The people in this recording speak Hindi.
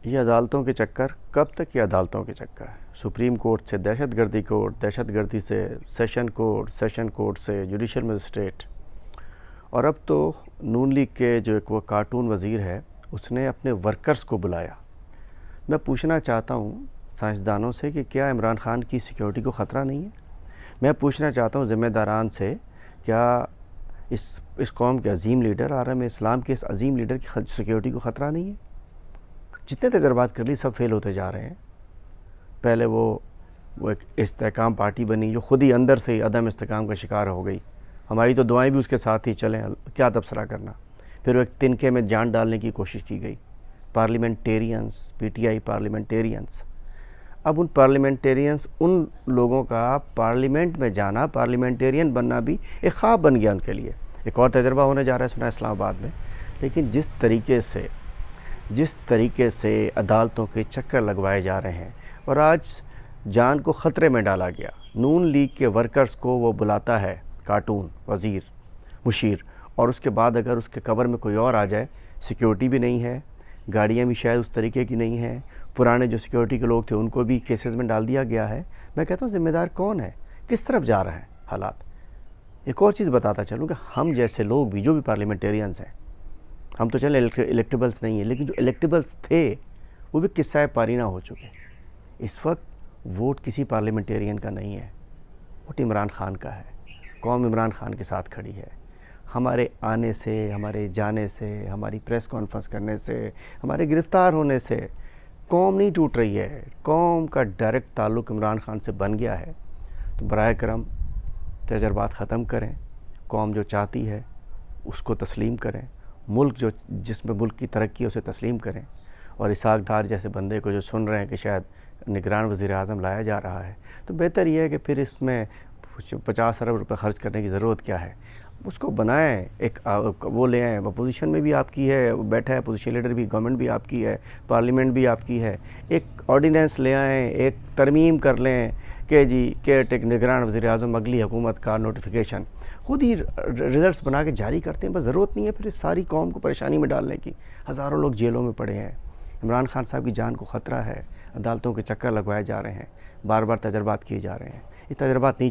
ये अदालतों के चक्कर, कब तक ये अदालतों के चक्कर? सुप्रीम कोर्ट से दहशतगर्दी कोर्ट, दहशतगर्दी से सेशन कोर्ट, सेशन कोर्ट से जुडिशल मजिस्ट्रेट, और अब तो नून लीग के जो एक वो कार्टून वज़ीर है उसने अपने वर्कर्स को बुलाया। मैं पूछना चाहता हूँ साइंसदानों से कि क्या इमरान खान की सिक्योरिटी को ख़तरा नहीं है? मैं पूछना चाहता हूँ ज़िम्मेदारान से, क्या इस कौम के अजीम लीडर आलम इस्लाम के इस अजीम लीडर की सिक्योरिटी को ख़तरा नहीं है? जितने तजर्बात कर ली सब फेल होते जा रहे हैं। पहले वो एक इस्तेकाम पार्टी बनी जो ख़ुद ही अंदर से ही अदम इस्तेकाम का शिकार हो गई। हमारी तो दुआएं भी उसके साथ ही चलें, क्या तबसरा करना। फिर वो एक तिनके में जान डालने की कोशिश की गई। पार्लियामेंटेरियंस, पीटीआई पार्लियामेंटेरियंस, अब उन पार्लियामेंटेरियंस, उन लोगों का पार्लियामेंट में जाना, पार्लियामेंटेरियन बनना भी एक ख्वाब बन गया उनके लिए। एक और तजर्बा होने जा रहा है सुना इस्लामाबाद में। लेकिन जिस तरीके से अदालतों के चक्कर लगवाए जा रहे हैं और आज जान को ख़तरे में डाला गया। नून लीग के वर्कर्स को वो बुलाता है कार्टून वज़ीर मुशीर, और उसके बाद अगर उसके कवर में कोई और आ जाए, सिक्योरिटी भी नहीं है, गाड़ियाँ भी शायद उस तरीके की नहीं हैं, पुराने जो सिक्योरिटी के लोग थे उनको भी केसेस में डाल दिया गया है। मैं कहता हूँ ज़िम्मेदार कौन है? किस तरफ जा रहा है हालात? एक और चीज़ बताता चलूँ कि हम जैसे लोग भी, जो भी पार्लियामेंटेरियंस हैं, हम तो चले इलेक्टेबल्स नहीं है, लेकिन जो इलेक्टेबल्स थे वो भी किस्सा पारीना हो चुके। इस वक्त वोट किसी पार्लियामेंटेरियन का नहीं है, वोट इमरान खान का है। कौम इमरान खान के साथ खड़ी है। हमारे आने से, हमारे जाने से, हमारी प्रेस कॉन्फ्रेंस करने से, हमारे गिरफ़्तार होने से कौम नहीं टूट रही है। कौम का डायरेक्ट ताल्लुक़ इमरान खान से बन गया है। तो बराए करम तजर्बात ख़त्म करें, कौम जो चाहती है उसको तस्लीम करें, मुल्क जिसमें मुल्क की तरक्की है उसे तस्लीम करें। और इसाक डार जैसे बंदे को जो सुन रहे हैं कि शायद निगरान वज़ीर आज़म लाया जा रहा है, तो बेहतर यह है कि फिर इसमें 50 अरब रुपये ख़र्च करने की ज़रूरत क्या है? उसको बनाएं, एक वो ले आएँ। अपोजिशन में भी आपकी है, बैठा है अपोजिशन लीडर भी, गवर्नमेंट भी आपकी है, पार्लियामेंट भी आपकी है। एक ऑर्डिनेंस ले आएँ, एक तरमीम कर लें कि जी केयर निगरान वज़ीर आज़म अगली हुकूमत का नोटिफिकेशन खुद ही रिज़ल्ट्स बना के जारी करते हैं। बस ज़रूरत नहीं है फिर इस सारी कौम को परेशानी में डालने की। हज़ारों लोग जेलों में पड़े हैं, इमरान खान साहब की जान को ख़तरा है, अदालतों के चक्कर लगवाए जा रहे हैं, बार बार तजर्बात किए जा रहे हैं। ये तजर्बात नहीं